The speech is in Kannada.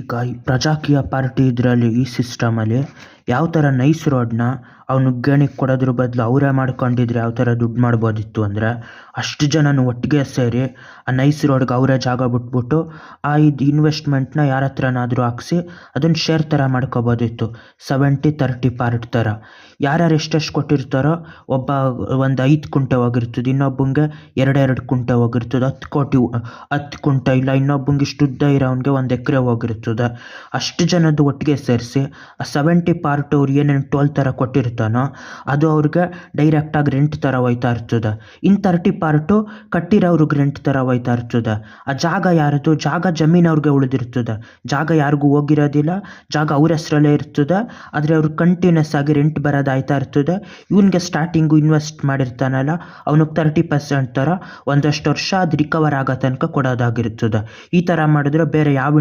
ಈಗ ಈ ಪ್ರಜಾಕೀಯ ಪಾರ್ಟಿ ಇದರಲ್ಲಿ ಈ ಸಿಸ್ಟಮಲ್ಲಿ ಯಾವ ಥರ ನೈಸ್ ರೋಡ್ನ ಅವ್ನು ಗೆಣಿಗೆ ಕೊಡೋದ್ರ ಬದಲು ಅವರೇ ಮಾಡ್ಕೊಂಡಿದ್ರೆ ಯಾವ ಥರ ದುಡ್ಡು ಮಾಡ್ಬೋದಿತ್ತು ಅಂದರೆ, ಅಷ್ಟು ಜನನು ಒಟ್ಟಿಗೆ ಸೇರಿ ಆ ನೈಸ್ ರೋಡ್ಗೆ ಅವರೇ ಜಾಗ ಬಿಟ್ಬಿಟ್ಟು ಆ ಇನ್ವೆಸ್ಟ್ಮೆಂಟ್ನ ಯಾರ ಹತ್ರನಾದರೂ ಹಾಕ್ಸಿ ಅದನ್ನು ಶೇರ್ ಥರ ಮಾಡ್ಕೋಬೋದಿತ್ತು. 70-30 ಪಾರ್ಟ್ ಥರ. ಯಾರ್ಯಾರು ಎಷ್ಟೆಷ್ಟು ಕೊಟ್ಟಿರ್ತಾರೋ ಒಬ್ಬ ಒಂದು 5 ಕುಂಟೆ ಹೋಗಿರ್ತದೆ, ಇನ್ನೊಬ್ಬಂಗೆ 2 ಕುಂಟೆ ಹೋಗಿರ್ತದೆ, 10 ಕುಂಟೆ ಇಲ್ಲ ಇನ್ನೊಬ್ಬಂಗೆ ಇಷ್ಟು ಉದ್ದ ಇರೋನ್ಗೆ 1 ಎಕರೆ ಹೋಗಿರ್ತದೆ. ಅಷ್ಟು ಜನದ್ದು ಒಟ್ಟಿಗೆ ಸೇರಿಸಿ ಆ 70 ಪಾರ್ಟ್ ಅವ್ರು ಏನೇನು ಟೋಲ್ ಥರ ಕೊಟ್ಟಿರ್ತಾನೋ ಅದು ಅವ್ರಿಗೆ ಡೈರೆಕ್ಟಾಗಿ ರೆಂಟ್ ಥರ ಹೋಯ್ತಾ ಇರ್ತದೆ. ಇನ್ನು 30 ಪಾರ್ಟು ಕಟ್ಟಿರೋರ್ಗೆ ರೆಂಟ್ ಥರ ಹೋಯ್ತಾ ಇರ್ತದೆ. ಆ ಜಾಗ ಯಾರದು? ಜಾಗ ಜಮೀನವ್ರಿಗೆ ಉಳಿದಿರ್ತದೆ. ಜಾಗ ಯಾರಿಗೂ ಹೋಗಿರೋದಿಲ್ಲ, ಜಾಗ ಅವ್ರ ಹೆಸ್ರಲ್ಲೇ ಇರ್ತದೆ. ಆದರೆ ಅವ್ರು ಕಂಟಿನ್ಯೂಸ್ ಆಗಿ ರೆಂಟ್ ಬರೋದಾಯ್ತಾ ಇರ್ತದೆ. ಇವನಿಗೆ ಸ್ಟಾರ್ಟಿಂಗು ಇನ್ವೆಸ್ಟ್ ಮಾಡಿರ್ತಾನಲ್ಲ ಅವನಿಗೆ 30% ಥರ ಒಂದಷ್ಟು ವರ್ಷ ಅದು ರಿಕವರ್ ಆಗೋ ತನಕ ಕೊಡೋದಾಗಿರ್ತದೆ. ಈ ಥರ ಮಾಡಿದ್ರೆ ಬೇರೆ ಯಾವ